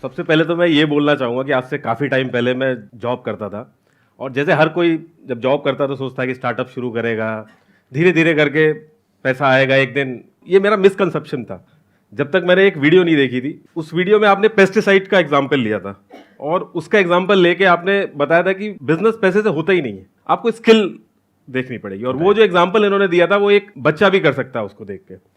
सबसे पहले तो मैं ये बोलना चाहूँगा कि आज से काफ़ी टाइम पहले मैं जॉब करता था, और जैसे हर कोई जब जॉब करता तो सोचता है कि स्टार्टअप शुरू करेगा, धीरे धीरे करके पैसा आएगा एक दिन। ये मेरा मिसकंसेप्शन था जब तक मैंने एक वीडियो नहीं देखी थी। उस वीडियो में आपने पेस्टिसाइड का एग्जाम्पल लिया था, और उसका एग्जाम्पल लेके आपने बताया था कि बिजनेस पैसे से होता ही नहीं है, आपको स्किल देखनी पड़ेगी। और वो जो एग्जाम्पल इन्होंने दिया था वो एक बच्चा भी कर सकता है उसको देख के।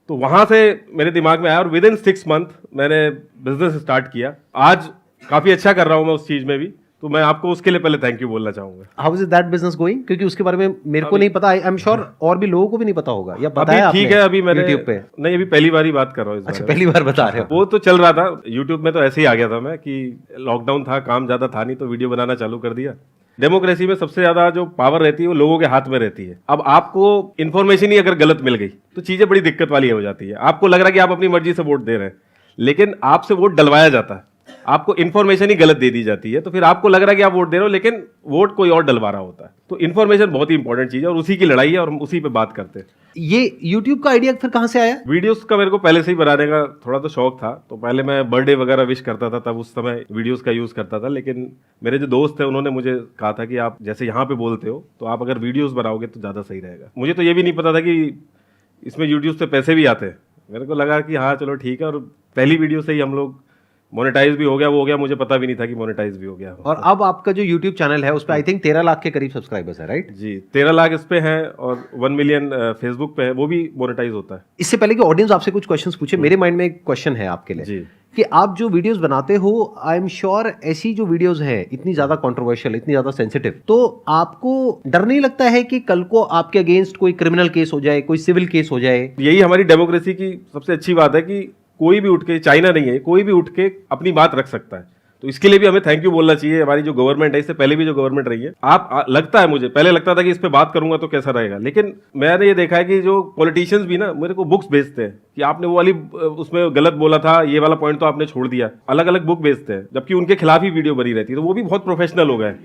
तो वहां से मेरे दिमाग में आया, और विद इन 6 मंथ मैंने बिजनेस स्टार्ट किया। आज काफी अच्छा कर रहा हूं मैं उस चीज में भी, तो मैं आपको उसके लिए पहले थैंक यू बोलना चाहूंगा। How is that business going? क्योंकि उसके बारे में मेरे को नहीं पता, आई एम श्योर और भी लोगों को भी नहीं पता होगा, या बताया अभी ठीक है, अभी मैंने YouTube पे? नहीं, अभी पहली बार ही बात कर रहा हूँ। अच्छा, पहली बार बता रहे हो? वो तो चल रहा था यूट्यूब में, तो ऐसे ही आ गया था मैं कि लॉकडाउन था, काम ज्यादा था नहीं, तो वीडियो बनाना चालू कर दिया। डेमोक्रेसी में सबसे ज्यादा जो पावर रहती है वो लोगों के हाथ में रहती है। अब आपको इन्फॉर्मेशन ही अगर गलत मिल गई तो चीजें बड़ी दिक्कत वाली हो जाती है। आपको लग रहा है कि आप अपनी मर्जी से वोट दे रहे हैं, लेकिन आपसे वोट डलवाया जाता है, आपको इन्फॉर्मेशन ही गलत दे दी जाती है, तो फिर आपको लग रहा है कि आप वोट दे रहे हो, लेकिन वोट कोई और डलवा रहा होता है। तो इन्फॉर्मेशन बहुत ही इंपॉर्टेंट चीज है, और उसी की लड़ाई है, और हम उसी पे बात करते हैं। ये YouTube का आइडिया फिर कहाँ से आया? वीडियोस का मेरे को पहले से ही बनाने का थोड़ा तो शौक था, तो पहले मैं बर्थडे वगैरह विश करता था, तब उस समय वीडियोस का यूज करता था। लेकिन मेरे जो दोस्त थे उन्होंने मुझे कहा था कि आप जैसे यहाँ पे बोलते हो, तो आप अगर वीडियोस बनाओगे तो ज्यादा सही रहेगा। मुझे तो ये भी नहीं पता था कि इसमें यूट्यूब से पैसे भी आते हैं। मेरे को लगा कि हाँ चलो ठीक है, और पहली वीडियो से ही हम लोग मोनेटाइज भी हो गया, वो हो गया, मुझे पता भी नहीं था कि मोनेटाइज भी हो गया। और अब आपका जो YouTube चैनल है उस पर आई थिंक 13 लाख के करीब सब्सक्राइबर्स है, राइट? जी, 13 लाख इस पे हैं, और 1 मिलियन फेसबुक पे है, वो भी मोनेटाइज होता है। इससे पहले कि ऑडियंस आपसे कुछ क्वेश्चंस पूछे, मेरे माइंड में एक क्वेश्चन है आपके लिए जी। कि आप जो वीडियोस बनाते हो, आई एम श्योर ऐसी जो वीडियोस हैं इतनी ज्यादा कंट्रोवर्शियल, इतनी ज्यादा सेंसिटिव, तो आपको डर नहीं लगता है कि कल को आपके अगेंस्ट कोई क्रिमिनल केस हो जाए, कोई सिविल केस हो जाए? यही हमारी डेमोक्रेसी की सबसे अच्छी बात है कि कोई भी उठ के, चाइना नहीं है, कोई भी उठ के अपनी बात रख सकता है। तो इसके लिए भी हमें थैंक यू बोलना चाहिए। हमारी जो गवर्नमेंट है, इससे पहले भी जो गवर्नमेंट रही है, लगता है मुझे पहले लगता था कि इस पे बात करूंगा तो कैसा रहेगा, लेकिन मैंने ये देखा है कि जो पॉलिटिशियंस भी ना मेरे को बुक्स भेजते हैं कि आपने वो वाली उसमें गलत बोला था, ये वाला पॉइंट तो आपने छोड़ दिया, अलग अलग बुक भेजते हैं, जबकि उनके खिलाफ ही वीडियो बनी रहती है। तो वो भी बहुत प्रोफेशनल हो गए।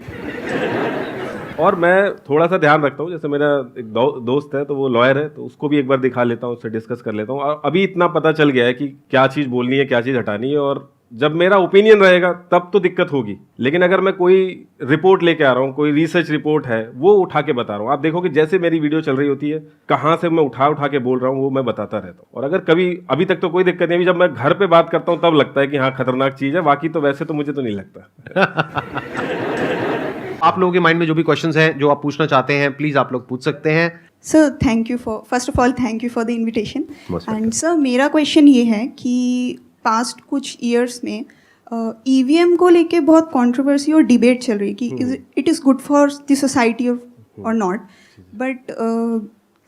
और मैं थोड़ा सा ध्यान रखता हूँ, जैसे मेरा एक दोस्त है तो वो लॉयर है, तो उसको भी एक बार दिखा लेता हूँ, उससे डिस्कस कर लेता हूँ। और अभी इतना पता चल गया है कि क्या चीज़ बोलनी है, क्या चीज़ हटानी है, और जब मेरा ओपिनियन रहेगा तब तो दिक्कत होगी। लेकिन अगर मैं कोई रिपोर्ट लेके आ रहा हूँ, कोई रिसर्च रिपोर्ट है, वो उठा के बता रहा हूँ, आप देखो कि जैसे मेरी वीडियो चल रही होती है, कहाँ से मैं उठा के बोल रहा हूँ, वो मैं बताता रहता हूँ। और अगर कभी अभी तक तो कोई दिक्कत नहीं, जब मैं घर पे बात करता हूँ तब लगता है कि हाँ खतरनाक चीज़ है, बाकी तो वैसे तो मुझे तो नहीं लगता। आप लोगों के माइंड में जो भी क्वेश्चंस हैं जो आप पूछना चाहते हैं, प्लीज आप लोग पूछ सकते हैं। Sir thank you for, first of all thank you for the invitation. Most and sir मेरा क्वेश्चन ये है कि पास्ट कुछ ईयर्स में ईवीएम को लेके बहुत कंट्रोवर्सी और डिबेट चल रही है कि it is good for the society और नॉट, बट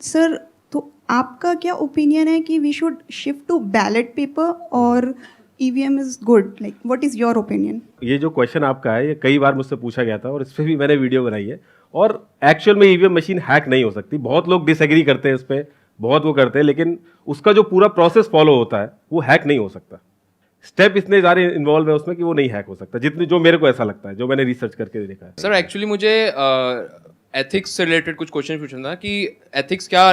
सर तो आपका क्या ओपिनियन है कि we should shift to ballot paper और EVM is good, like what is your opinion? ये जो क्वेश्चन आपका है, ये कई बार मुझसे पूछा गया था, और इस पे भी मैंने वीडियो बनाई है। और एक्चुअल में ईवीएम मशीन हैक नहीं हो सकती। बहुत लोग डिसएग्री करते हैं इस पे, बहुत वो करते हैं, लेकिन उसका जो पूरा प्रोसेस फॉलो होता है वो हैक नहीं हो सकता। स्टेप इतने सारे इन्वॉल्व है उसमें कि वो नहीं हैक हो सकता, जितने जो मेरे को ऐसा लगता है, जो मैंने रिसर्च करके देखा है। सर एक्चुअली मुझे एथिक्स से रिलेटेड कुछ क्वेश्चन पूछना था कि एथिक्स क्या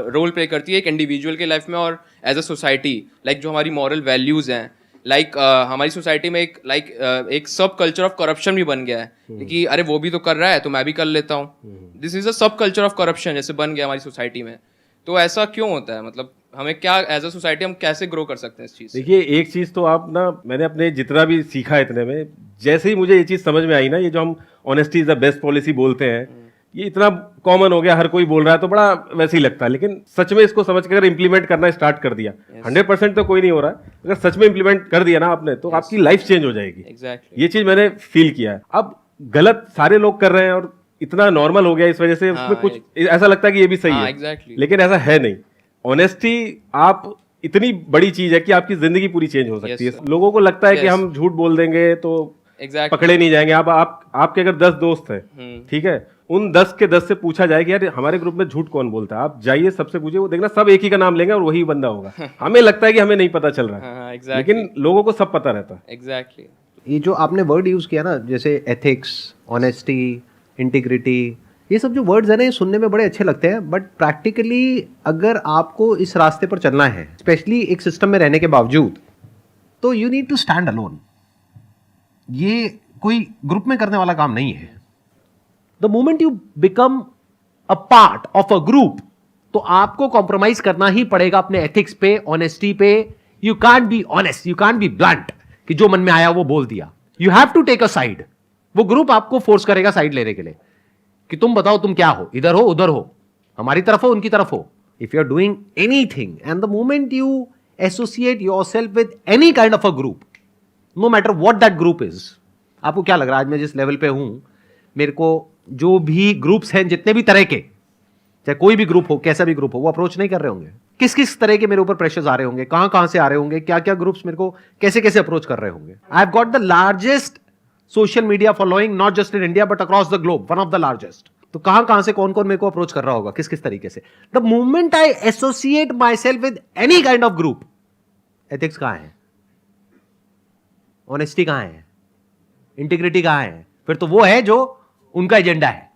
रोल प्ले करती है एक इंडिविजुअल के लाइफ में और एज अ सोसाइटी, लाइक जो हमारी मॉरल वैल्यूज हैं, लाइक हमारी सोसाइटी में एक सब कल्चर ऑफ करप्शन भी बन गया है कि अरे वो भी तो कर रहा है तो मैं भी कर लेता हूँ। दिस इज अ सब कल्चर ऑफ करप्शन जैसे बन गया हमारी सोसाइटी में। तो ऐसा क्यों होता है? मतलब हमें क्या एज अ सोसाइटी हम कैसे ग्रो कर सकते हैं इस चीज? देखिए, एक चीज तो आप ना, मैंने अपने जितना भी सीखा इतने में, जैसे ही मुझे ये चीज समझ में आई ना, ये जो हम honesty is the best policy बोलते हैं, ये इतना कॉमन हो गया, हर कोई बोल रहा है, तो बड़ा वैसे ही लगता है। लेकिन सच में इसको समझ कर इम्प्लीमेंट करना स्टार्ट कर दिया, 100% तो कोई नहीं हो रहा है, अगर सच में इम्प्लीमेंट कर दिया ना आपने, तो आपकी लाइफ चेंज हो जाएगी। Exactly. ये चीज मैंने फील किया है। अब गलत सारे लोग कर रहे हैं और इतना नॉर्मल हो गया, इस वजह से उसमें कुछ ऐसा लगता है कि ये भी सही है। exactly. लेकिन ऐसा है नहीं। ऑनेस्टी आप इतनी बड़ी चीज है कि आपकी जिंदगी पूरी चेंज हो सकती है। लोगों को लगता है कि हम झूठ बोल देंगे तो पकड़े नहीं जाएंगे। आपके अगर 10 दोस्त हैं, ठीक है, उन 10 के 10 से पूछा जाए कि यार हमारे ग्रुप में झूठ कौन बोलता है, आप जाइए सबसे पूछिए, वो देखना सब एक ही का नाम लेंगे और वही बंदा होगा। हमें लगता है कि हमें नहीं पता चल रहा है, लेकिन लोगों को सब पता रहता है। एग्जैक्टली। ये जो आपने वर्ड यूज किया ना, जैसे एथिक्स, ऑनेस्टी, इंटीग्रिटी, ये सब जो वर्ड्स है ना, ये सुनने में बड़े अच्छे लगते हैं, बट प्रैक्टिकली अगर आपको इस रास्ते पर चलना है, स्पेशली एक सिस्टम में रहने के बावजूद, तो you need to stand alone. ये कोई ग्रुप में करने वाला काम नहीं है। The moment you become a part of a group, तो आपको कॉम्प्रोमाइज करना ही पड़ेगा अपने एथिक्स पे, ऑनेस्टी पे। You can't be honest, you can't be blunt कि जो मन में आया वो बोल दिया। You have to take a side. वो ग्रुप आपको फोर्स करेगा साइड लेने के लिए कि तुम बताओ तुम क्या हो, इधर हो उधर हो, हमारी तरफ हो उनकी तरफ हो। If you are doing anything and the moment you associate yourself with any kind of a group, no matter what that group is, आपको क्या लग रहा है आज मैं जिस लेवल पे हूं, मेरे को जो भी ग्रुप्स हैं जितने भी तरह के, चाहे कोई भी ग्रुप हो, कैसा भी ग्रुप हो, वो अप्रोच नहीं कर रहे होंगे। किस किस तरह के मेरे ऊपर प्रेशर्स आ रहे होंगे, कहां कहां से आ रहे होंगे, क्या क्या ग्रुप्स मेरे को कैसे कैसे अप्रोच कर रहे होंगे। I have got the largest social media following not just in India but across the globe, one of the largest. तो कहां कहां से कौन कौन मेरे को अप्रोच कर रहा होगा, किस किस तरीके से। The moment I associate my self with any kind of group, ethics कहां है, ऑनेस्टी कहां है, इंटीग्रिटी कहां है, फिर तो वो है जो उनका एजेंडा है,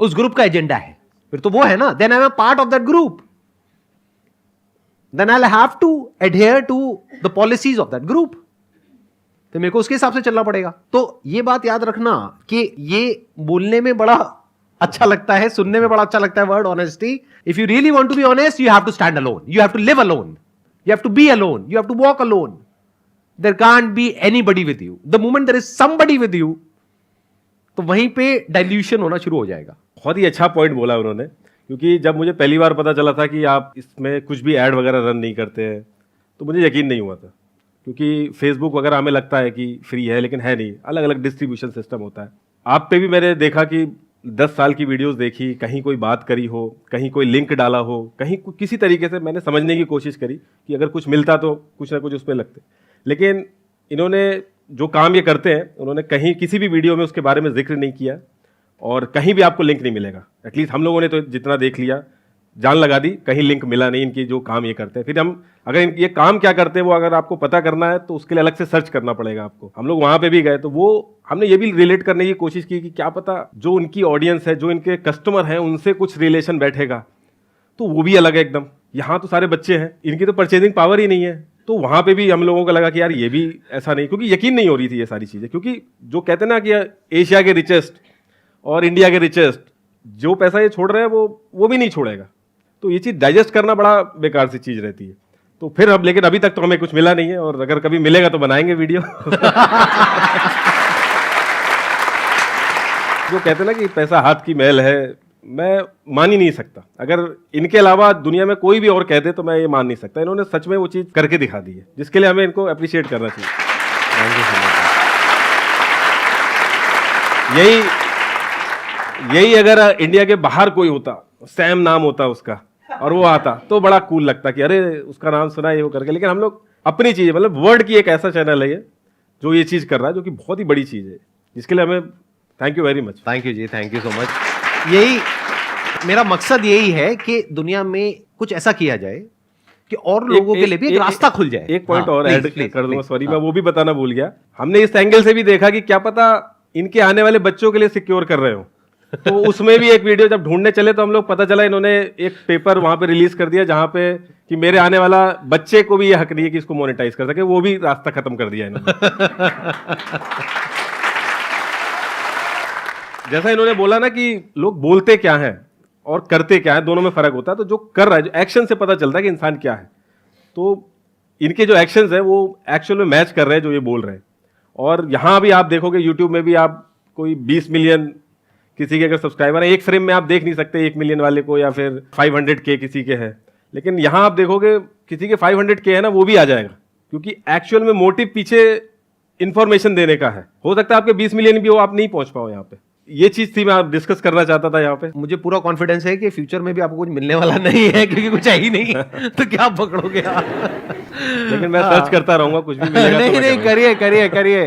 उस ग्रुप का एजेंडा है, फिर तो वो है ना। Then I am a part of that group, then I have to adhere to the policies of that group, तो मेरे को उसके हिसाब से चलना पड़ेगा। तो ये बात याद रखना कि ये बोलने में बड़ा अच्छा लगता है, सुनने में बड़ा अच्छा लगता है word honesty. If you really want to be honest, you have to stand alone, you have to live alone, you have to be alone, you have to walk alone. There can't be anybody with you. The moment there is somebody with you, तो वहीं पे dilution होना शुरू हो जाएगा। बहुत ही अच्छा point बोला उन्होंने, क्योंकि जब मुझे पहली बार पता चला था कि आप इसमें कुछ भी ऐड वगैरह रन नहीं करते हैं, तो मुझे यकीन नहीं हुआ था। क्योंकि फेसबुक वगैरह हमें लगता है कि फ्री है, लेकिन है नहीं, अलग अलग डिस्ट्रीब्यूशन सिस्टम होता है। आप पे भी मैंने देखा कि 10 साल की वीडियोस देखी, कहीं कोई बात करी हो, कहीं कोई लिंक डाला हो, कहीं किसी तरीके से मैंने समझने की कोशिश करी कि अगर कुछ मिलता तो कुछ ना कुछ उसमें लगते। लेकिन इन्होंने जो काम ये करते हैं, उन्होंने कहीं किसी भी वीडियो में उसके बारे में जिक्र नहीं किया और कहीं भी आपको लिंक नहीं मिलेगा। एटलीस्ट हम लोगों ने तो जितना देख लिया, जान लगा दी, कहीं लिंक मिला नहीं इनकी जो काम ये करते हैं। फिर हम अगर ये काम क्या करते हैं वो अगर आपको पता करना है तो उसके लिए अलग से सर्च करना पड़ेगा आपको। हम लोग वहाँ पे भी गए तो वो हमने ये भी रिलेट करने की कोशिश की कि क्या पता जो उनकी ऑडियंस है, जो इनके कस्टमर हैं, उनसे कुछ रिलेशन बैठेगा, तो वो भी अलग है एकदम। यहाँ तो सारे बच्चे हैं, इनकी तो परचेजिंग पावर ही नहीं है, तो वहाँ पे भी हम लोगों को लगा कि यार ये भी ऐसा नहीं, क्योंकि यकीन नहीं हो रही थी ये सारी चीज़ें। क्योंकि जो कहते हैं ना कि एशिया के रिचेस्ट और इंडिया के रिचेस्ट, जो पैसा ये छोड़ रहे हैं वो भी नहीं छोड़ेगा। तो ये चीज़ डाइजेस्ट करना बड़ा बेकार सी चीज़ रहती है। तो फिर हम, लेकिन अभी तक तो हमें कुछ मिला नहीं है, और अगर कभी मिलेगा तो बनाएंगे वीडियो। जो कहते हैं ना कि पैसा हाथ की मैल है, मैं मान ही नहीं सकता। अगर इनके अलावा दुनिया में कोई भी और कह दे तो मैं ये मान नहीं सकता। इन्होंने सच में वो चीज़ करके दिखा दी है, जिसके लिए हमें इनको अप्रिशिएट करना चाहिए। यही अगर इंडिया के बाहर कोई होता, सैम नाम होता उसका, और वो आता तो बड़ा कूल लगता कि अरे उसका नाम सुना है वो करके। लेकिन हम लोग अपनी चीज़, मतलब वर्ल्ड की एक ऐसा चैनल है ये जो ये चीज़ कर रहा है, जो कि बहुत ही बड़ी चीज़ है, जिसके लिए हमें thank you very much. Thank you ji, thank you so much. यही मेरा मकसद यही है कि दुनिया में कुछ ऐसा किया जाए कि और लोगों के लिए भी एक रास्ता खुल जाए। एक पॉइंट और ऐड कर दूंगा, सॉरी मैं वो भी बताना भूल गया। हमने इस एंगल से भी देखा कि क्या पता इनके आने वाले बच्चों के लिए सिक्योर कर रहे हो, तो उसमें भी एक वीडियो जब ढूंढने चले तो हम लोग पता चला इन्होंने एक पेपर वहां पे रिलीज कर दिया जहां पे कि मेरे आने वाला बच्चे को भी ये हक नहीं है कि इसको मोनेटाइज कर सके, वो भी रास्ता खत्म कर दिया इन्होंने। जैसा इन्होंने बोला ना कि लोग बोलते क्या हैं और करते क्या है, दोनों में फर्क होता है। तो जो कर रहा है, जो एक्शन से पता चलता है कि इंसान क्या है। तो इनके जो एक्शंस है वो एक्चुअल में मैच कर रहे हैं जो ये बोल रहे हैं। और यहाँ भी आप देखोगे यूट्यूब में भी, आप कोई 20 मिलियन किसी के अगर सब्सक्राइबर है, एक फ्रेम में आप देख नहीं सकते 1 मिलियन वाले को, या फिर 500K किसी के है। लेकिन यहाँ आप देखोगे किसी के 500K है ना, वो भी आ जाएगा, क्योंकि एक्चुअल में मोटिव पीछे इंफॉर्मेशन देने का है। हो सकता है आपके 20 मिलियन भी हो, आप नहीं पहुंच पाओ यहाँ पे। ये चीज थी मैं आप डिस्कस करना चाहता था यहाँ पे। मुझे पूरा कॉन्फिडेंस है कि फ्यूचर में भी आपको कुछ मिलने वाला नहीं है, क्योंकि कुछ है ही नहीं। तो क्या पकड़ोगे आप? लेकिन मैं सर्च करता रहूंगा, कुछ भी मिलेगा। नहीं नहीं, करिए करिए करिए।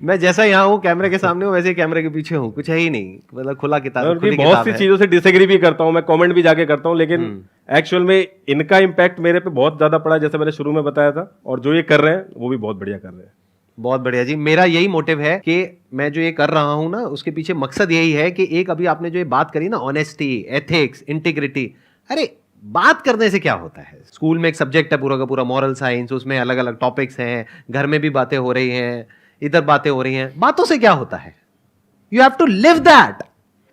मैं जैसा यहाँ हूँ कैमरे के सामने हूँ, वैसे ही कैमरे के पीछे हूँ, कुछ है ही नहीं, मतलब खुला किताब। बहुत सी चीजों से डिसएग्री भी करता हूँ मैं, कमेंट भी जाके करता हूँ, लेकिन एक्चुअल में इनका इम्पैक्ट मेरे पे बहुत ज्यादा पड़ा, जैसे मैंने शुरू में बताया था। और जो ये कर रहे हैं वो भी बहुत बढ़िया कर रहे हैं। बहुत बढ़िया जी। मेरा यही मोटिव है कि मैं जो ये कर रहा हूं ना, उसके पीछे मकसद यही है कि एक अभी आपने जो ये बात करी ना, ऑनेस्टी, एथिक्स, इंटीग्रिटी, अरे बात करने से क्या होता है। स्कूल में एक सब्जेक्ट है पूरा का पूरा मॉरल साइंस, उसमें अलग अलग टॉपिक्स हैं, घर में भी बातें हो रही हैं, इधर बातें हो रही हैं, बातों से क्या होता है? You have to live that,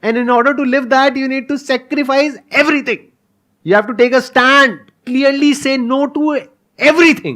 and in order to live that you need to sacrifice everything. You have to take a stand, clearly say no to everything.